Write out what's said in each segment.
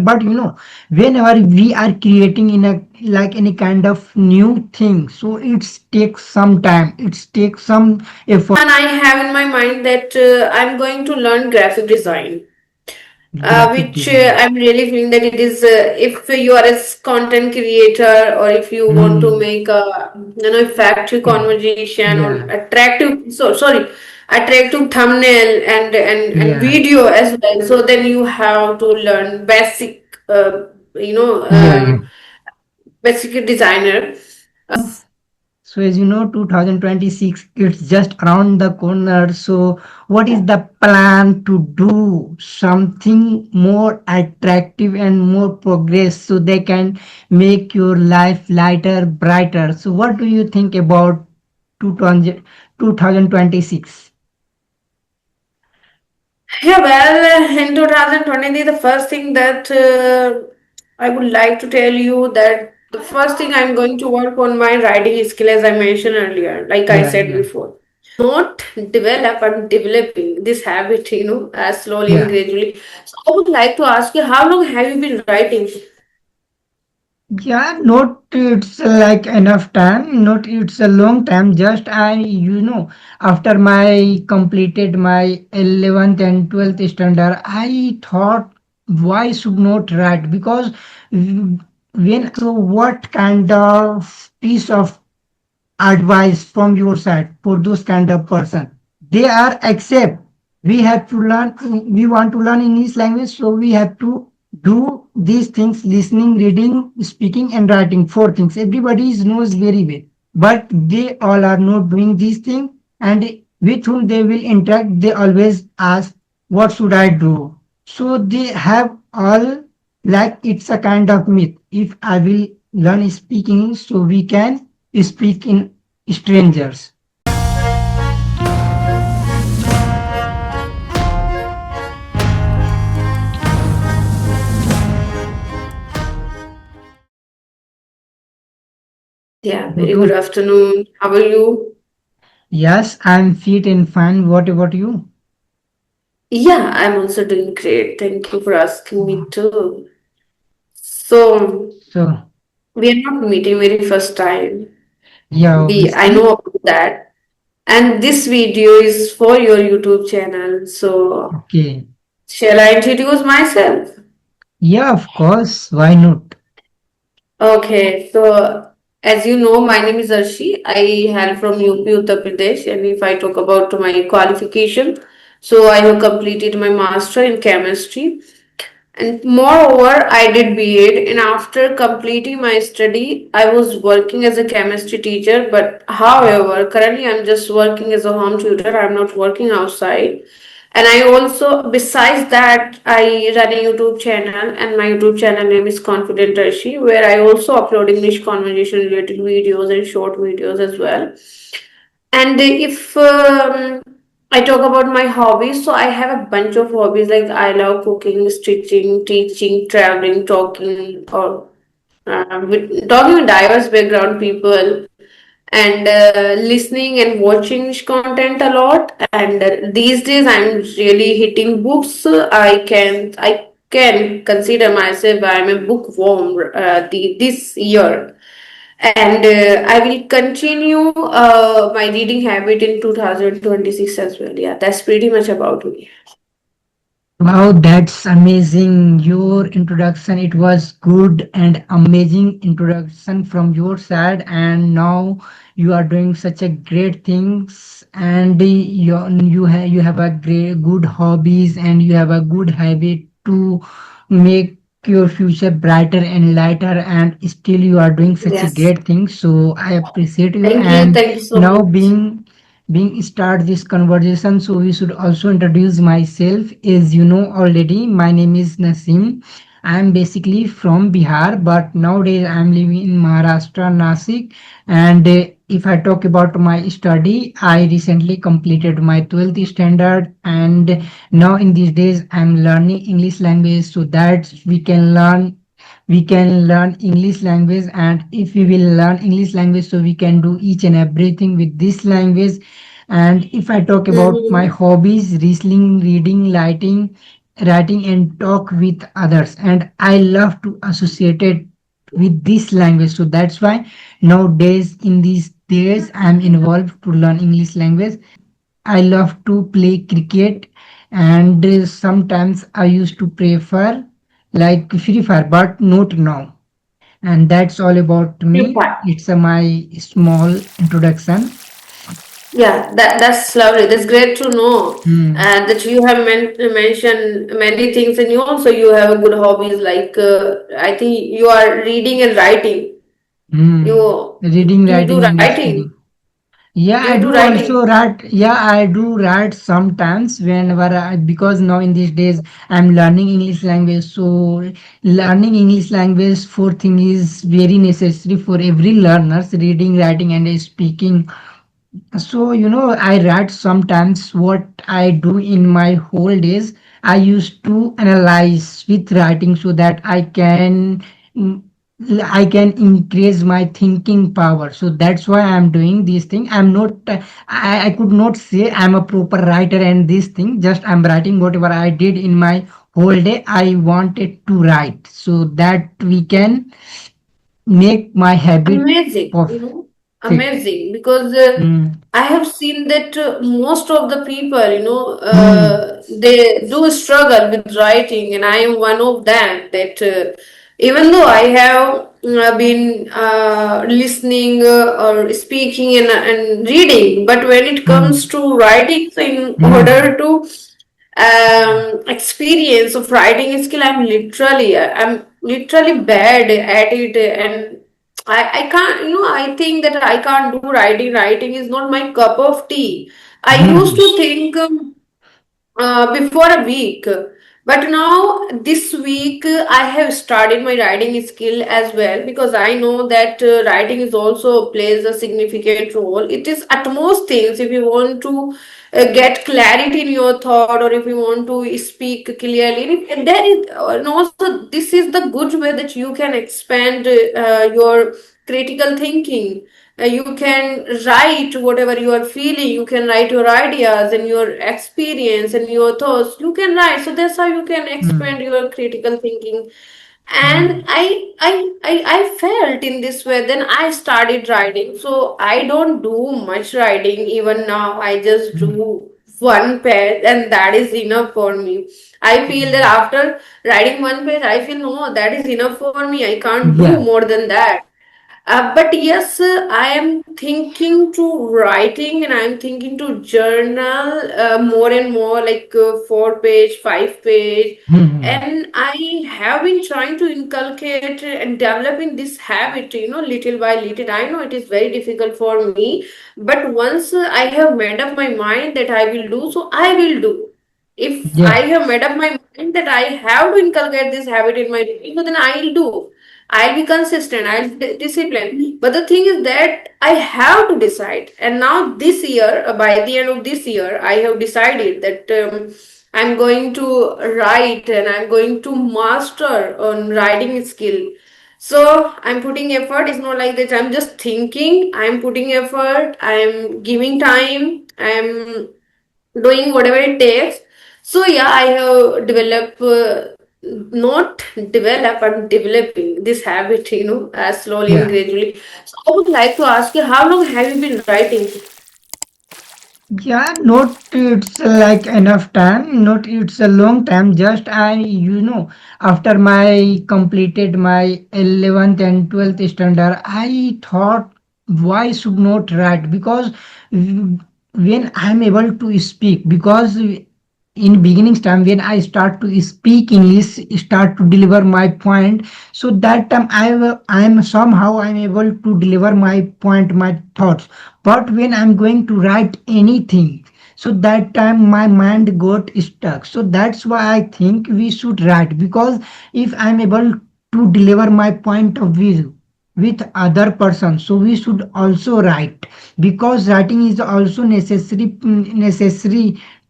But whenever we are creating in a like any kind of new thing, so it takes some time, it takes some effort. And I have in my mind that I'm going to learn graphic design, Graphic which design. I'm really feeling that it is, if you are a content creator, or if you want to Hmm. make a effective conversation or Yeah, attractive, so sorry, attractive thumbnail and yeah, video as well. So then you have to learn basic, you know, yeah, yeah. basic designer. So as you know, 2026, it's just around the corner. So what is the plan to do something more attractive and more progress so they can make your life lighter, brighter? So what do you think about 2026? Yeah, well, in 2020, the first thing that I would like to tell you that the first thing I'm going to work on my writing skill, as I mentioned earlier, like I Yeah, said yeah, before. Not develop, I'm developing this habit, as slowly and yeah. gradually. So I would like to ask you, how long have you been writing? Yeah, not it's like enough time, not it's a long time. Just after my completed my 11th and 12th standard, I thought why should not write because when so what kind of piece of advice from your side for those kind of person? They are accept we have to learn, we want to learn English language, so we have to do these things: listening, reading, speaking and writing. Four things everybody knows very well, but they all are not doing these things. And with whom they will interact, they always ask what should I do. So they have all like it's a kind of myth. If I will learn speaking, so we can speak in strangers. Yeah, You very good too? afternoon. How are you? Yes, I'm fit and fine. What about you? Yeah, I'm also doing great. Thank you for asking me too. So, So, we are not meeting very first time. yeah, I obviously. know about that. And this video is for your YouTube channel. So, Okay. shall I introduce myself? Yeah, of course. Why not? Okay, so as you know, my name is Arshi. I hail from UP, Uttar Pradesh. And if I talk about my qualification, so I have completed my master in chemistry. And moreover, I did B.Ed, and after completing my study, I was working as a chemistry teacher. But however, currently I'm just working as a home tutor. I'm not working outside. And I also, besides that, I run a YouTube channel, and my YouTube channel name is Confident Arshi, where I also upload English conversation related videos and short videos as well. And if I talk about my hobbies, so I have a bunch of hobbies, like I love cooking, stitching, teaching, traveling, talking, or talking with diverse background people, and listening and watching content a lot. And these days, I'm really hitting books. I can consider myself I'm a bookworm this year, and I will continue my reading habit in 2026 as well. Yeah, that's pretty much about me. Wow, that's amazing. Your introduction, it was good and amazing introduction from your side. And now you are doing such a great things, and you have a great good hobbies, and you have a good habit to make your future brighter and lighter, and still you are doing such a Yes. great thing. So I appreciate you. Thank you. And Thank you so now much. being start this conversation, so we should also introduce myself. As you know already, my name is Nasim. I am basically from Bihar, but nowadays I am living in Maharashtra, Nasik. And if I talk about my study, I recently completed my 12th standard, and now in these days I am learning English language so that we can learn English language. And if we will learn English language, so we can do each and everything with this language. And if I talk about my Mm-hmm. hobbies: listening, reading, writing, writing and talk with others, and I love to associate it with this language. So that's why nowadays, in these days, I'm involved to learn English language. I love to play cricket, and sometimes I used to prefer like Free Fire, but not now. And that's all about me. It's my small introduction. Yeah, that's lovely. That's great to know. Hmm. And that you have mentioned many things, and you also you have a good hobbies like I think you are reading and writing. Hmm. You Reading, you do writing, and writing. speaking. Yeah, Do I you do do writing? also write. Yeah, I do write sometimes whenever because now in these days I'm learning English language. So learning English language for thing is very necessary for every learners. Reading, writing, and speaking. So, I write sometimes what I do in my whole days. I used to analyze with writing so that mm, I can increase my thinking power. So that's why I'm doing this thing. I'm not, I could not say I'm a proper writer and this thing. Just I'm writing whatever I did in my whole day. I wanted to write so that we can make my habit Amazing, perfect. amazing. Because Mm. I have seen that most of the people, Mm. they do struggle with writing, and I am one of them. That even though I have been listening or speaking and reading, but when it comes Mm. to writing, so in Mm. order to experience of writing skill, I'm literally bad at it, and I can't, I think that I can't do writing. Writing is not my cup of tea. I used Mm. to think before a week, but now this week I have started my writing skill as well, because I know that writing is also plays a significant role. It is at most things if you want to get clarity in your thought, or if you want to speak clearly. And there is, and also this is the good way that you can expand your critical thinking. You can write whatever you are feeling. You can write your ideas and your experience and your thoughts. You can write. So that's how you can expand Mm. your critical thinking. And Mm. I felt in this way. Then I started writing. So I don't do much writing even now. I just Mm. do one page, and that is enough for me. I feel that Mm. after writing one page, I feel no, that is enough for me. I can't do Yeah. more than that. But yes, I am thinking to writing, and I'm thinking to journal more and more, like 4 page, 5 page. Mm. And I have been trying to inculcate and developing this habit, little by little. I know it is very difficult for me, but once I have made up my mind that I will do, so I will do. If I Yeah. have made up my mind that I have to inculcate this habit in my routine, so then I'll do. I'll be consistent, I'll be disciplined. But the thing is that I have to decide. And now this year, by the end of this year, I have decided that I'm going to write, and I'm going to master on writing skill. So I'm putting effort. It's not like that I'm just thinking. I'm putting effort. I'm giving time. I'm doing whatever it takes. So yeah, I have developed, not develop, but developing this habit, slowly and Yeah. gradually. So I would like to ask you, how long have you been writing? Yeah, not it's like enough time, not it's a long time. Just after my completed my 11th and 12th standard, I thought why should not write because when I'm able to speak, because in beginning time when I start to speak English, start to deliver my point, so that time I'm somehow I'm able to deliver my point, my thoughts. But when I'm going to write anything, so that time my mind got stuck. So that's why I think we should write, because if I'm able to deliver my point of view with other person, so we should also write, because writing is also necessary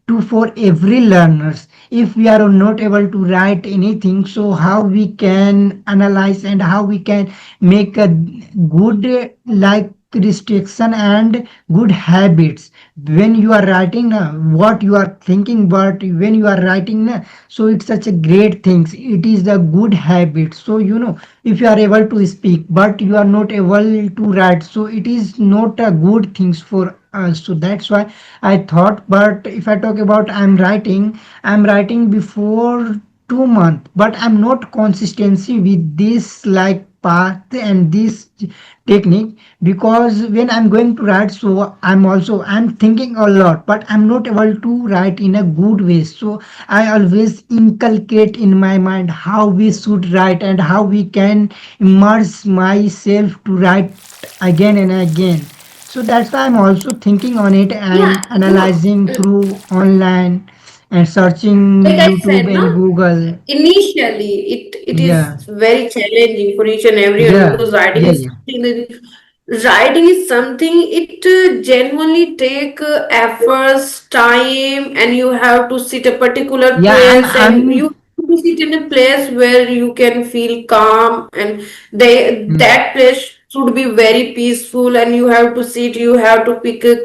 to for every learners. If we are not able to write anything, so how we can analyze and how we can make a good like restriction and good habits. When you are writing what you are thinking, but when you are writing so it's such a great things, it is the good habit. So if you are able to speak but you are not able to write, so it is not a good things for us. So that's why I thought. But if I talk about I'm writing before 2 months, but I'm not consistency with this like path and this technique. Because when I'm going to write, so I'm thinking a lot but I'm not able to write in a good way. So I always inculcate in my mind how we should write and how we can immerse myself to write again and again. So that's why I'm also thinking on it Yeah, and analyzing mm, through online and searching like I YouTube said, and no, Google. initially it is Yeah, very challenging for each and everyone yeah, because writing yeah, is yeah, something it genuinely take efforts, time, and you have to sit a particular yeah. I'm place and you I'm have to sit in a place where you can feel calm and mm, that place should be very peaceful and you have to sit, you have to pick a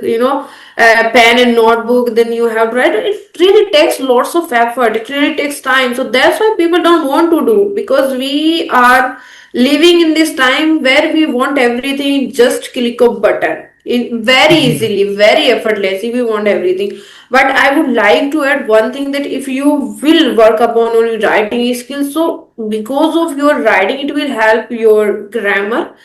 pen and notebook, then you have to write. It really takes lots of effort, it really takes time, so that's why people don't want to do, because we are living in this time where we want everything just click of button in very yeah, easily, very effortlessly, we want everything. But I would like to add one thing, that if you will work upon your writing skills, so because of your writing it will help your grammar,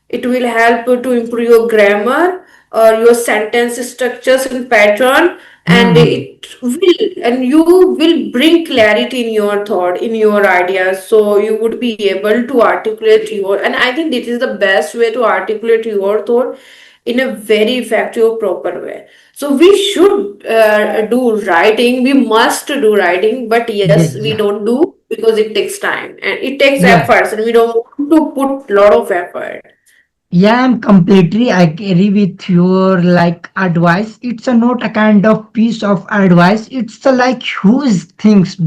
it will help to improve your grammar or your sentence structures and pattern, and mm, you will bring clarity in your thought, in your ideas, so you would be able to articulate your, and I think this is the best way to articulate your thought in a very effective proper way. So we should do writing, we must do writing, but yeah, yes, we yeah, don't do because it takes time and it takes yeah. efforts and we don't want to put lot of effort. Yeah, I'm completely agree with your like advice. It's a not a kind of piece of advice. It's a like huge things.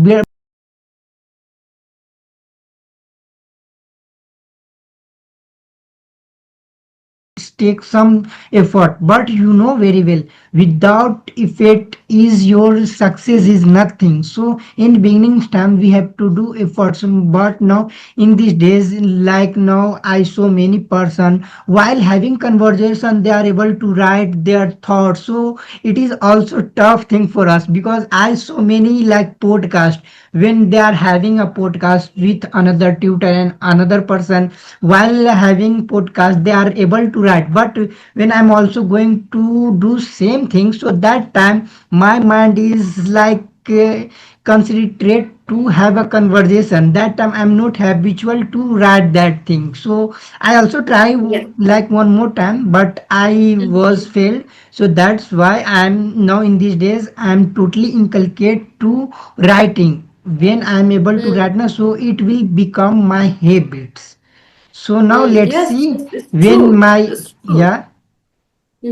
Take some effort, but you know very well without effort is your success is nothing. So in beginning time we have to do efforts, but now in these days, like now I saw many person while having conversation they are able to write their thoughts. So it is also tough thing for us, because I saw many like podcast when they are having a podcast with another tutor and another person. While having podcast they are able to write, but when I'm also going to do same thing, so that time my mind is like concentrate to have a conversation. That time I'm not habitual to write that thing. So I also try Yeah. like one more time, but I was Mhm. failed. So that's why I'm now in these days I'm totally inculcate to writing. When I'm able to write Mm. now, so it will become my habits. So now Mm. let's Yes, see yes, it's when true. my, It's true. yeah,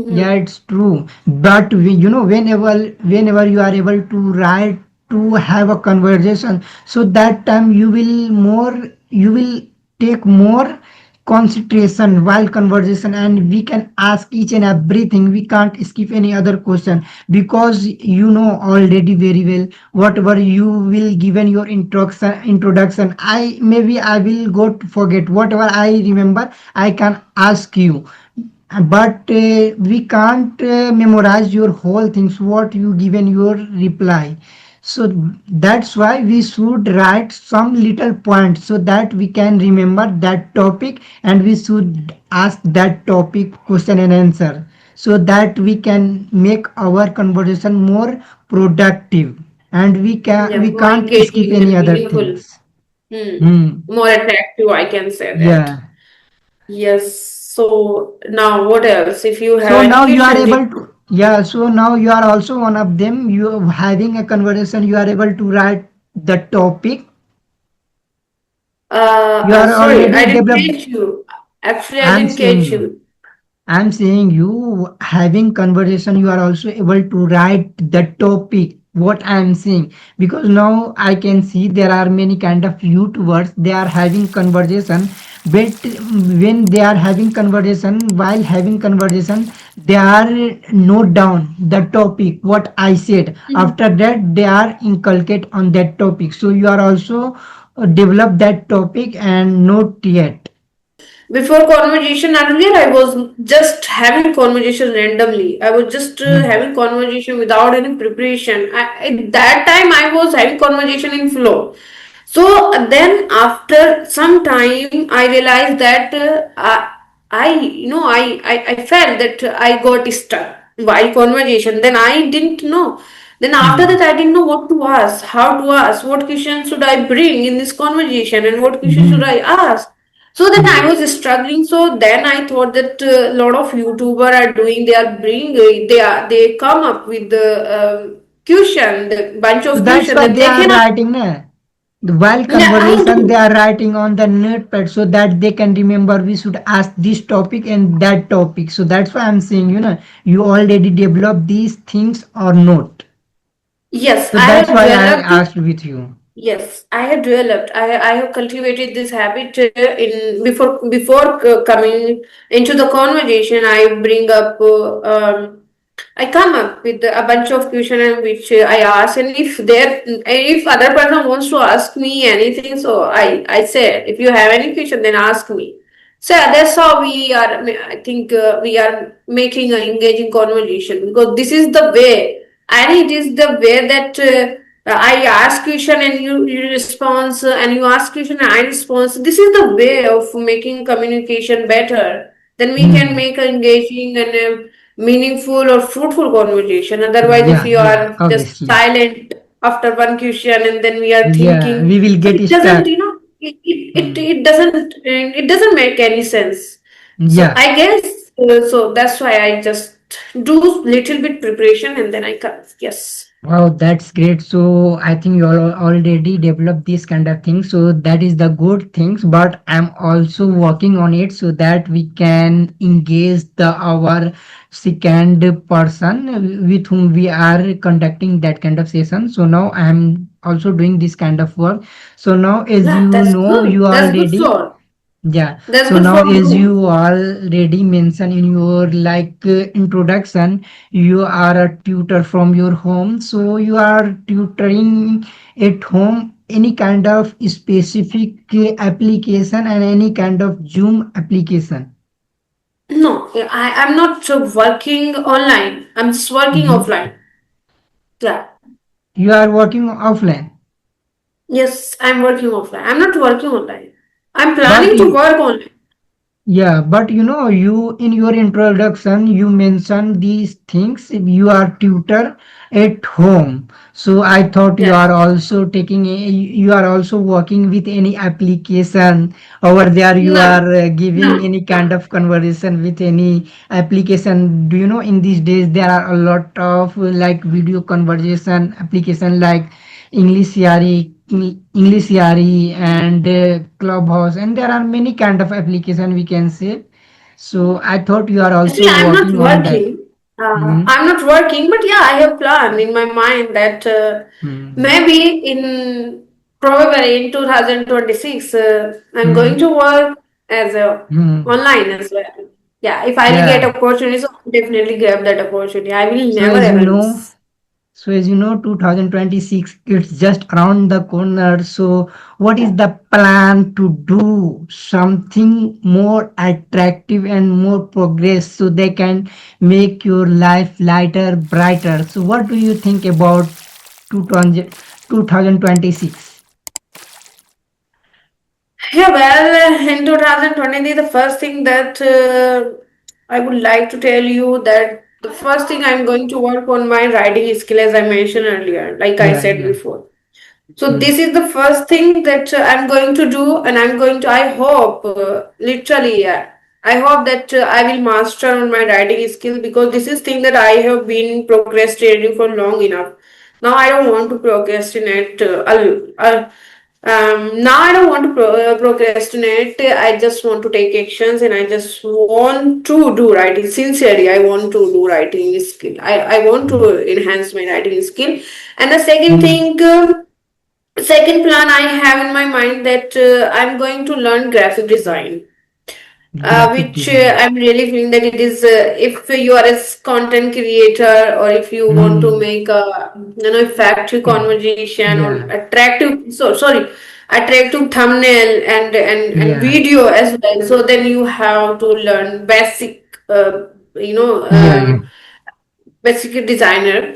yeah, Mm-hmm. it's true. But whenever you are able to write, to have a conversation, so that time you will take more concentration while conversation, and we can ask each and everything. We can't skip any other question, because you know already very well whatever you will given your introduction. I will go to forget whatever I remember. I can ask you, but we can't memorize your whole things what you given your reply. So that's why we should write some little points so that we can remember that topic, and we should ask that topic question and answer, so that we can make our conversation more productive, and Yeah, we more can't skip engaging any and other meaningful. things. Hmm. Hmm. More attractive, I can say that. Yeah. Yes. So now what else? If you have So any now you are question, able to, yeah, so now you are also one of them. You having a conversation, you are able to write the topic. You are sorry, I already didn't developed. catch you. Actually, I I'm didn't saying catch you. you. I'm saying you having conversation, you are also able to write the topic. What I'm saying, because now I can see there are many kind of YouTubers. They are having conversation, but when they are having conversation, while having conversation, they are note down the topic what I said. After that, they are inculcate on that topic. So you are also develop that topic and note yet. Before conversation earlier, I was just having conversation randomly. I was just Hmm. having conversation without any preparation. At that time, I was having conversation in flow. So then, after some time, I realized that I felt that I got stuck while conversation. Then I didn't know. Then after Hmm. that, I didn't know what to ask, how to ask, what questions should I bring in this conversation, and what questions should Hmm. I ask. So then I Hmm. was struggling. So then I thought that a lot of YouTuber are doing. They are bring. They come up with the question, the bunch So of that's question why that they they are can ask. writing, na? While Yeah, I conversation, they do. are writing on the notepad so that they can remember we should ask this topic and that topic. So that's why I'm saying, you already develop these things or not. Yes, So I that's have why I developed. asked with you. Yes, I have developed. I have cultivated this habit in before coming into the conversation. I bring up. I come up with a bunch of questions which I ask, and if other person wants to ask me anything, so I say, if you have any question, then ask me. So that's how we are. I think we are making an engaging conversation because this is the way, and it is the way that. I ask question and you respond, and you ask question and I respond. This is the way of making communication better. Then we can Hmm. make an engaging and meaningful or fruitful conversation. Otherwise, if Yeah, you yeah, are just obviously. silent after one question and then we are Yeah, thinking, we will so get it doesn't, stuck. Hmm. it doesn't make any sense. So Yeah. I guess so. That's why I just do little bit preparation and then I come. Yes. Wow, that's great. So I think you all already developed this kind of thing. So that is the good things. But I'm also working on it so that we can engage the our second person with whom we are conducting that kind of session. So now I'm also doing this kind of work. So now, as Yeah, you that's know, good. you That's good already for. yeah. That's So good now, for as you. you already mentioned in your introduction, you are a tutor from your home. So you are tutoring at home any kind of specific application and any kind of Zoom application. No, I'm not working online. I'm just working Mhm. offline. Yeah. You are working offline, Yes, I'm working offline. I'm not working online. I'm but planning to work online. yeah, but you in your introduction, you mentioned these things. You are tutor at home. So I thought you are Yes. also you are also working with any application over there. You No, are giving no. any kind of conversation with any application. Do you know in these days there are a lot of video conversation application like English Yari, English Yari and Clubhouse, and there are many kind of application we can say. So I thought you are Actually, also I'm not working on that. working. Hmm. I'm not working, but yeah, I have planned in my mind that Hmm. maybe in probably in 2026, I'm going Hmm. to work as a Hmm. online as well. Yeah, if I will get Yeah. opportunity, so I'll definitely grab that opportunity. I will So never as you ever know, miss. 2026, it's just around the corner. So, what is the plan to do something more attractive and more progress so they can make your life lighter, brighter? So, what do you think about 2026? Yeah, well, in 2020, the first thing that I would like to tell you that the first thing I'm going to work on my writing skill, as I mentioned earlier, like I Yeah, said yeah. before. So Hmm. this is the first thing that I'm going to do, and I'm going to. I hope, literally, I hope that I will master on my writing skill because this is thing that I have been procrastinating for long enough. Now I don't want to procrastinate. Now I don't want to procrastinate. I just want to take actions, and I just want to do writing sincerely. I want to do writing skill. I want to enhance my writing skill. And the second Hmm. thing. second plan I have in my mind that I'm going to learn graphic design, Graphic which design. I'm really feeling that it is, if you are a content creator, or if you want to Hmm. make a effective conversation or Yeah. attractive, attractive thumbnail and Yeah. video as well. So then you have to learn basic, you know, Yeah. Yeah. basic designer,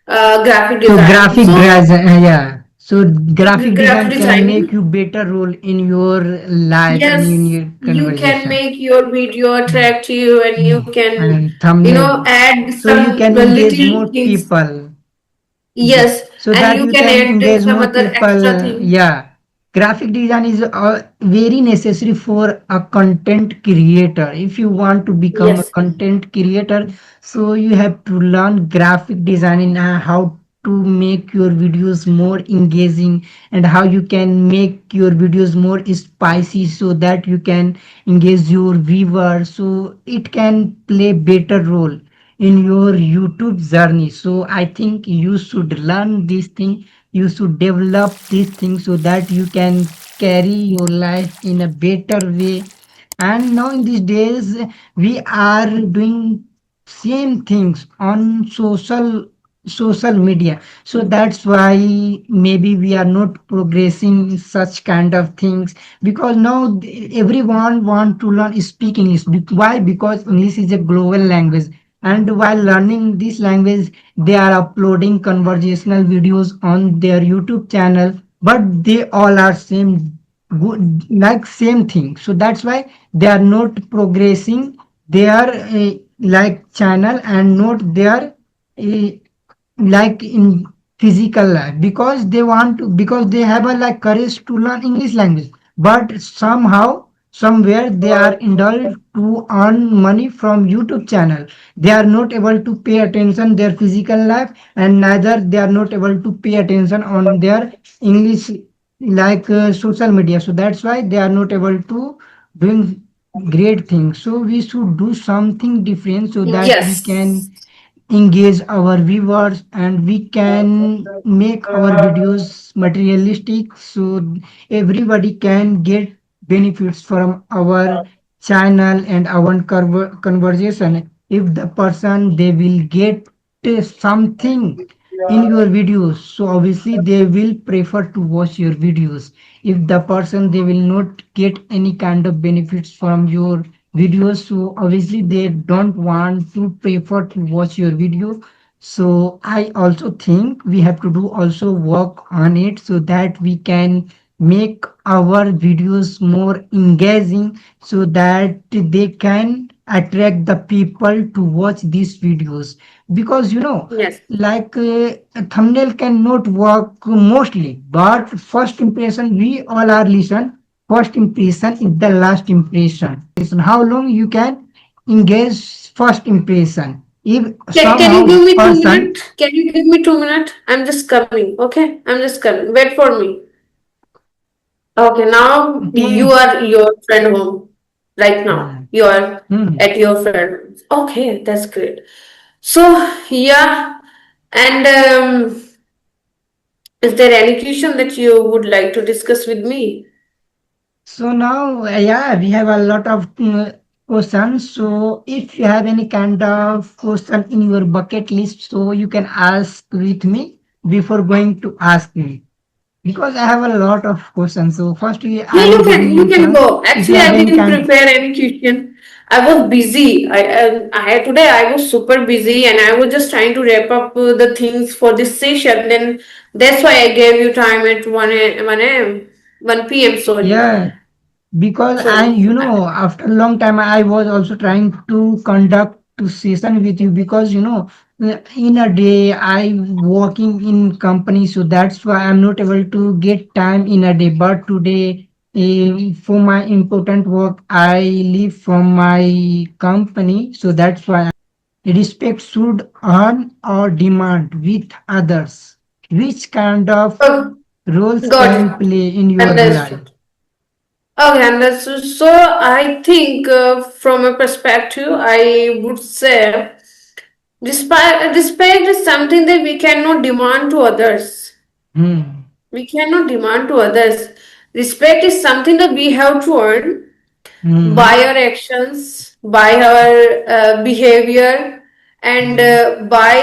graphic So design. graphic So design, yeah. So graphic graphic design can make design. you better role in your life and in Yes, your you can conversation. make your video Mm. attractive, and you Mm. can, And thumbnail. add So you some can engage little more things. people. Yeah. Yes, So and that you you can can add engage some more other extra people. thing. Yeah. Graphic design is very necessary for a content creator. If you want to become a Yes, content creator, so you have to learn graphic design, how to make your videos more engaging, and how you can make your videos more spicy so that you can engage your viewers, so it can play better role in your YouTube journey. So I think you should learn this thing, you should develop this thing so that you can carry your life in a better way. And now in these days we are doing same things on social media, so that's why maybe we are not progressing in such kind of things, because now everyone want to learn speak English. Why? Because English is a global language, and while learning this language they are uploading conversational videos on their YouTube channel, but they all are same, good, like same thing. So that's why they are not progressing their like channel, and not their uh, like in physical life, because they want to, because they have a like courage to learn English language, but somehow somewhere they are indulged to earn money from YouTube channel. They are not able to pay attention their physical life, and neither they are not able to pay attention on their English like social media. So that's why they are not able to doing great things. So we should do something different so that we yes, can engage our viewers, and we can make our videos materialistic, so everybody can get benefits from our channel and our conversation. If the person they will get something in your videos, so obviously they will prefer to watch your videos. If the person they will not get any kind of benefits from your videos, so obviously they don't want to prefer to watch your video. So I also think we have to do also work on it, so that we can make our videos more engaging, so that they can attract the people to watch these videos. Because yes. like a thumbnail cannot work mostly, but first impression we all are listen. First impression is the last impression. How long you can engage first impression? If Can you somehow give me two person, minutes? Can you give me 2 minutes? I'm just coming. Okay, I'm just coming. Wait for me. Okay, now you okay, are your friend home. Right now, hmm, you are hmm. at your friend. Okay, that's great. So yeah, and is there any question that you would like to discuss with me? So now, yeah, we have a lot of questions. So if you have any kind of question in your bucket list, so you can ask with me before going to ask me. Because I have a lot of questions. So firstly, Yeah, I am giving you you can chance. go. If you Actually, have I any didn't kind, prepare any question. I was busy. I today I was super busy, and I was just trying to wrap up the things for this session. Then that's why I gave you time at 1 a.m. 1 p.m. yeah, because I, Sorry. after a long time, I was also trying to conduct to session with you, because in a day I working in company, so that's why I'm not able to get time in a day. But today, for my important work, I leave from my company, so that's why respect should earn or demand with others. Which kind of Oh, roles got can you it. play in your life? Understood. Okay, understood. So I think from a perspective, I would say respect is something that we cannot demand to others. Hmm. We cannot demand to others. Respect is something that we have to earn Hmm. by our actions, by our behavior, and Hmm. by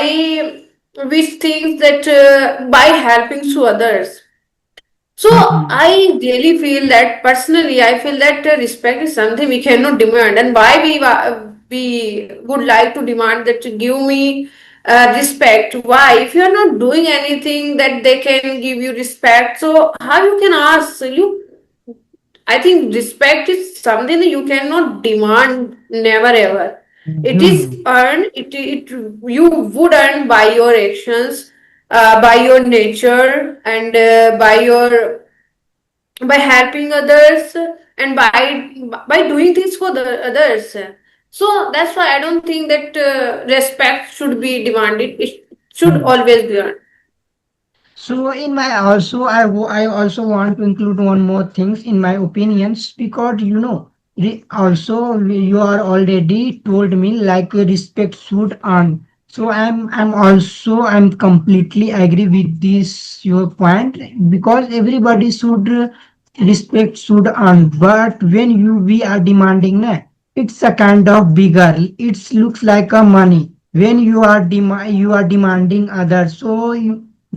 which things that by helping to others. So Hmm. I really feel that personally, I feel that respect is something we cannot demand, and why we would like to demand that to give me respect. Why? If you are not doing anything that they can give you respect, so how you can ask you? I think respect is something that you cannot demand, never ever. It is Hmm. earned. It you would earn by your actions, by your nature, and by helping others, and by doing things for the others. So that's why I don't think that respect should be demanded. It should Hmm. always be earned. So in my also I also want to include one more things in my opinions, because also you are already told me like respect should earn. So I'm completely agree with this your point, because everybody should respect should earn. But when we are demanding, na, it's a kind of bigger. It looks like a money when you are demanding others. So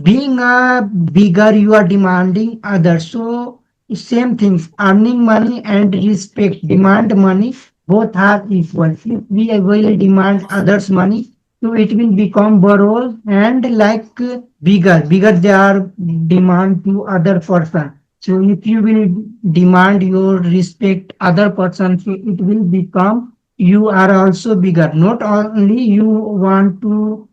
being a bigger, you are demanding others. So same things, earning money and respect, demand money, both are equal. If we will demand others money, so it will become borrow and like bigger they are demand to other person. So if you will demand your respect other person, so it will become you are also bigger. Not only you want to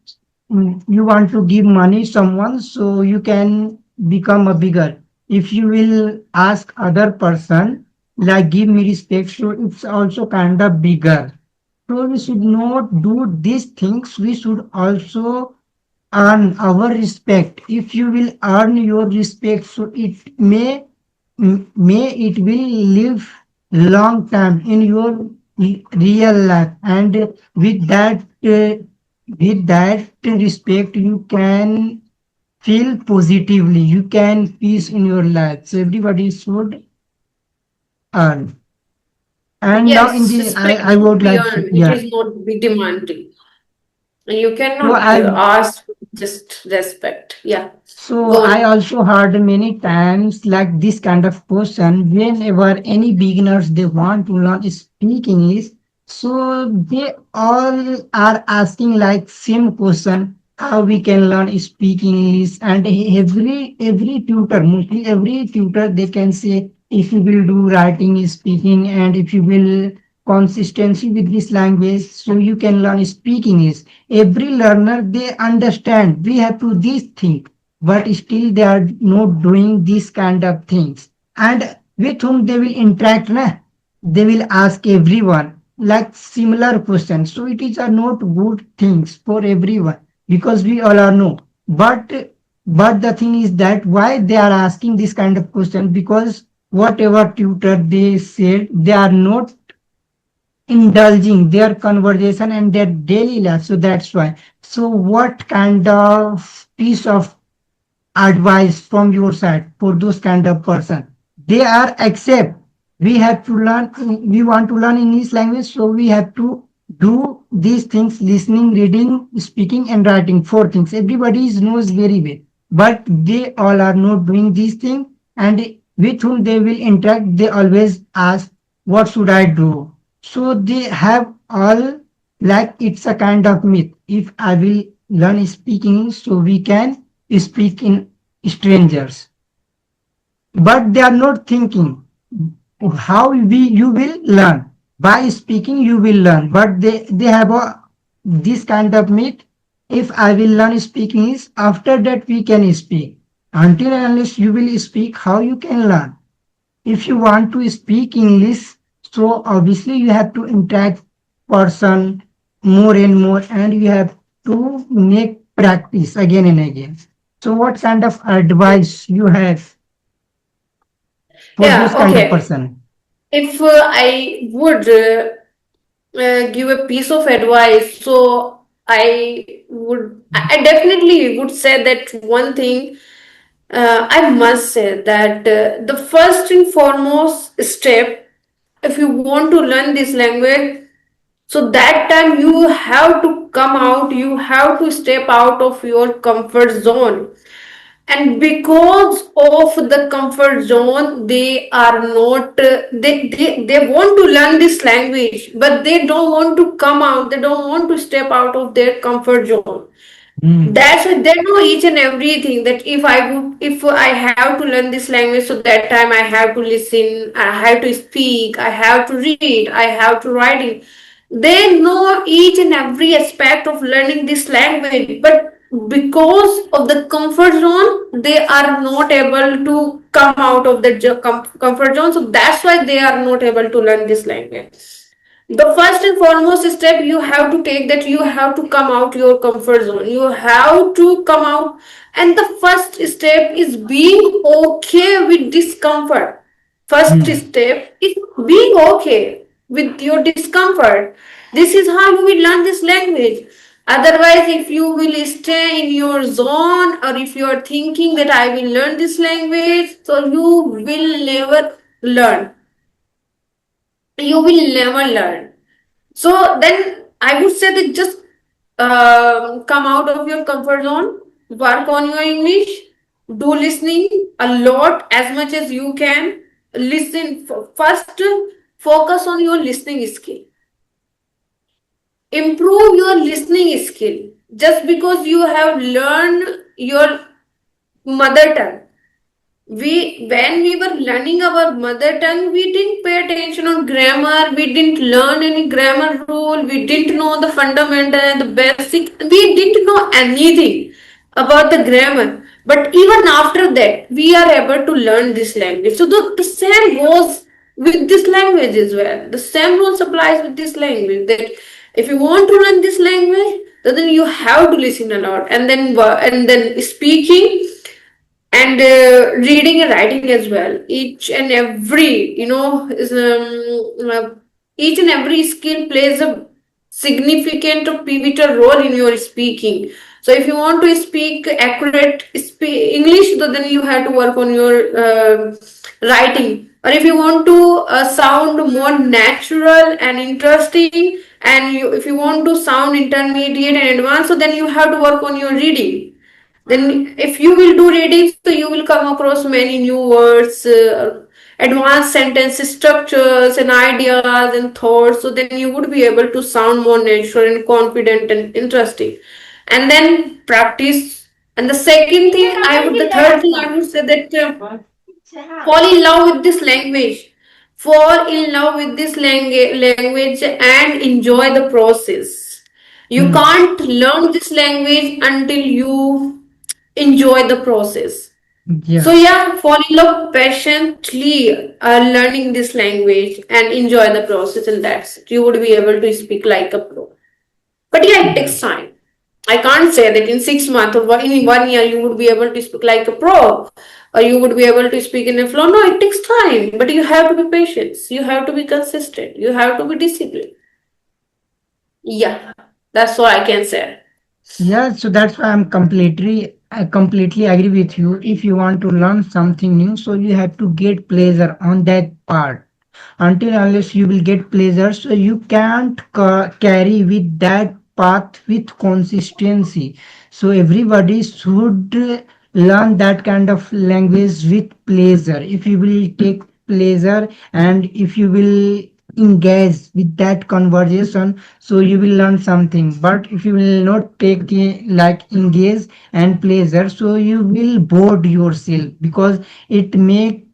give money someone, so you can become a bigger. If you will ask other person like give me respect, so it's also kind of bigger. So we should not do these things. We should also earn our respect. If you will earn your respect, so it may it will live long time in your real life, and with that respect you can feel positively, you can peace in your life. So everybody should earn. And now in Yes, the respect I should would be like to, earned. It yeah. is not be demanded. You So cannot I ask just respect. Yeah, So go I on. also heard many times like this kind of question whenever any beginners they want to learn speak English. So they all are asking like same question, how we can learn speak English. And every tutor, mostly every tutor, they can say if you will do writing, speaking, and if you will consistency with this language, so you can learn speak English. Every learner they understand we have to this thing, but still they are not doing these kind of things. And with whom they will interact, na? They will ask everyone like similar questions. So it is a not good things for everyone, because we all are know. But the thing is that why they are asking this kind of question, because whatever tutor they said, they are not indulging their conversation and their daily life. So that's why. So what kind of piece of advice from your side for those kind of person? They are accept we have to learn, we want to learn English language, so we have to do these things: listening, reading, speaking, and writing. Four things everybody knows very well, but they all are not doing these things. And with whom they will interact, they always ask what should I do. So they have all like it's a kind of myth. If I will learn speaking, so we can speak in strangers, but they are not thinking how we you will learn. By speaking you will learn, but they have this kind of myth: if I will learn speaking is after that we can speak. Until and unless you will speak, how you can learn? If you want to speak English, so obviously you have to interact person more and more, and you have to make practice again and again. So what kind of advice you have for those Yeah, kind of okay. person? If I would give a piece of advice, so I definitely would say that one thing. I must say that the first and foremost step, if you want to learn this language, so that time you have to come out, you have to step out of your comfort zone. And because of the comfort zone, they are not, they want to learn this language, but they don't want to come out, they don't want to step out of their comfort zone. Mm, That's why they know each and everything, that if I have to learn this language, so that time I have to listen, I have to speak, I have to read, I have to write it. They know each and every aspect of learning this language, but because of the comfort zone, they are not able to come out of the comfort zone. So that's why they are not able to learn this language. The first and foremost step you have to take, that you have to come out your comfort zone, you have to come out. And the first step is being okay with discomfort. First mm. step is being okay with your discomfort. This is how you will learn this language. Otherwise, if you will stay in your zone, or if you are thinking that I will learn this language, so you will never learn, you will never learn. So then I would say that just come out of your comfort zone, work on your English, do listening a lot as much as you can. Listen first, focus on your listening skill. Improve your listening skill. Just because you have learned your mother tongue, we when we were learning our mother tongue, we didn't pay attention on grammar, we didn't learn any grammar rule, we didn't know the fundamental and the basic, we didn't know anything about the grammar. But even after that we are able to learn this language. So the same goes with this language as well. The same rules applies with this language, that if you want to learn this language, then you have to listen a lot, and then speaking and reading and writing as well. Each and every, each and every skill plays a significant or pivotal role in your speaking. So if you want to speak accurate English, so then you have to work on your writing. Or if you want to sound more natural and interesting, and if you want to sound intermediate and advanced, so then you have to work on your reading. Then if you will do reading, so you will come across many new words, advanced sentence structures and ideas and thoughts, so then you would be able to sound more natural and confident and interesting. And then practice. And the second thing I would the third thing I would say that fall in love with this language, fall in love with this language and enjoy the process. You Mm. can't learn this language until you enjoy the process. So Yes. yeah, fall in love patiently learning this language and enjoy the process, and that's it. You would be able to speak like a pro. But yeah, it takes time. I can't say that in 6 months or in 1 year you would be able to speak like a pro, or you would be able to speak in a flow. No, it takes time. But you have to be patient. You have to be consistent. You have to be disciplined. Yeah, that's all I can say. Yeah, so that's why I completely agree with you. If you want to learn something new, so you have to get pleasure on that part. Until unless you will get pleasure, so you can't carry with that path with consistency. So everybody should learn that kind of language with pleasure. If you will take pleasure and if you will engage with that conversation, so you will learn something. But if you will not take like engage and pleasure, so you will bored yourself because it make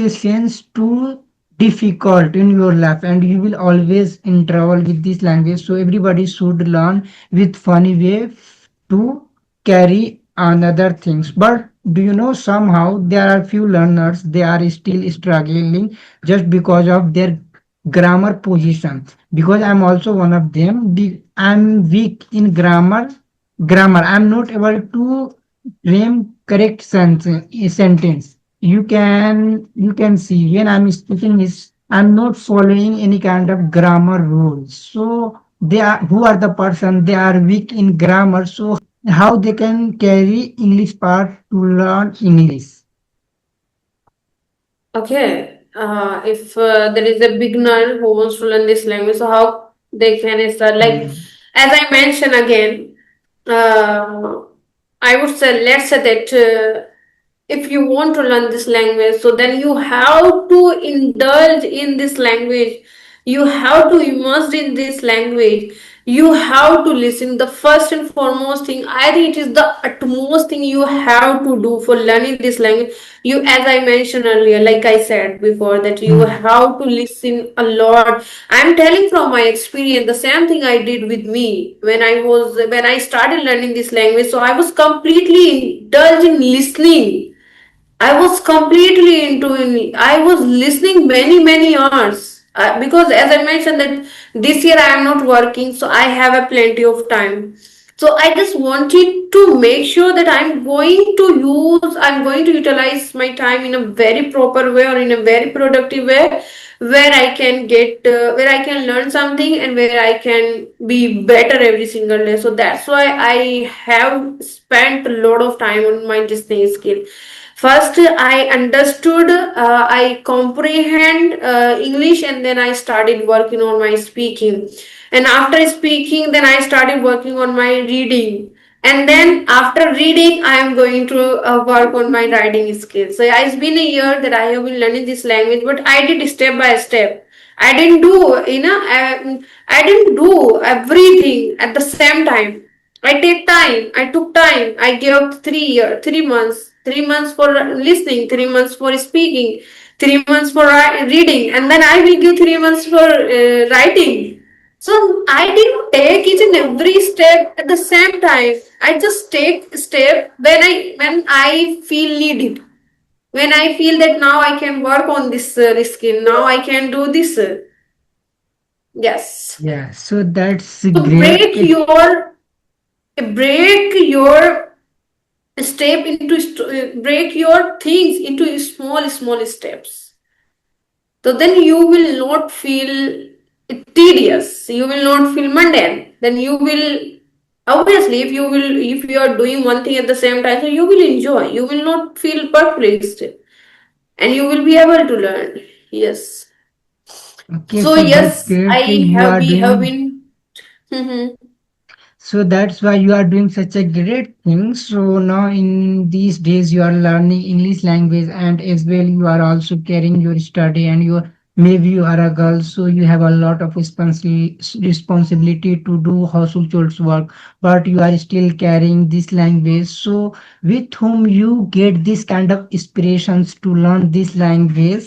sense to difficult in your life and you will always in trouble with this language. So everybody should learn with funny way to carry another things. But do you know, somehow there are few learners, they are still struggling just because of their grammar position. Because I'm also one of them. I'm weak in grammar. I'm not able to frame correct sentence. You can see when I'm speaking is I'm not following any kind of grammar rules. So they are who are the person, they are weak in grammar. So how they can carry English part to learn English. Okay. If there is a beginner who wants to learn this language, so how they can start? Like, Mm. as I mentioned again, uh, I would say, let's say that if you want to learn this language, so then you have to indulge in this language. You have to immerse in this language. You have to listen. The first and foremost thing, I think it is the utmost thing you have to do for learning this language. You, as I mentioned earlier, like I said before, that you Mm. have to listen a lot. I'm telling from my experience, the same thing I did with me when I started learning this language. So I was completely indulged in listening. I was completely into it. I was listening many hours because, as I mentioned, that this year I am not working, so I have a plenty of time. So I just wanted to make sure that I'm going to utilize my time in a very proper way or in a very productive way, where I can learn something and where I can be better every single day. So that's why I have spent a lot of time on my listening skill. First, I understood, I comprehend English, and then I started working on my speaking. And after speaking, then I started working on my reading. And then after reading, I am going to work on my writing skills. So yeah, it's been a year that I have been learning this language, but I did step by step. I didn't do, I didn't do everything at the same time. I take time. I took time. I gave 3 year, 3 months, 3 months for listening, 3 months for speaking, 3 months for reading, and then I will give 3 months for writing. So I didn't take each and every step at the same time. I just take step when I feel needed. When I feel that now I can work on this skill. Now I can do this. Yes. Yeah, so that's So great. break your break your things into small steps, so then you will not feel tedious, you will not feel mundane. Then you will, obviously, if you are doing one thing at the same time, so you will enjoy, you will not feel perplexed, and you will be able to learn. Yes. Okay, So so that's yes, I great. You have are we have doing. been. Mhm. So that's why you are doing such a great thing. So now in these days you are learning English language, and as well you are also carrying your study, and you maybe you are a girl, so you have a lot of responsibility to do household chores work, but you are still carrying this language. So with whom you get this kind of inspirations to learn this language?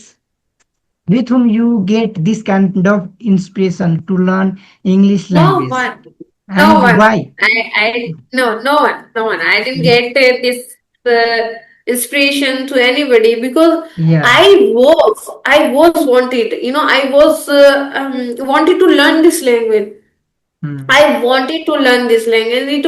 With whom you get this kind of inspiration to learn English No language? one. No And one. why? No one. I didn't get this inspiration to anybody because Yeah. I was wanted. I was wanted to learn this language. Hmm. I wanted to learn this language. It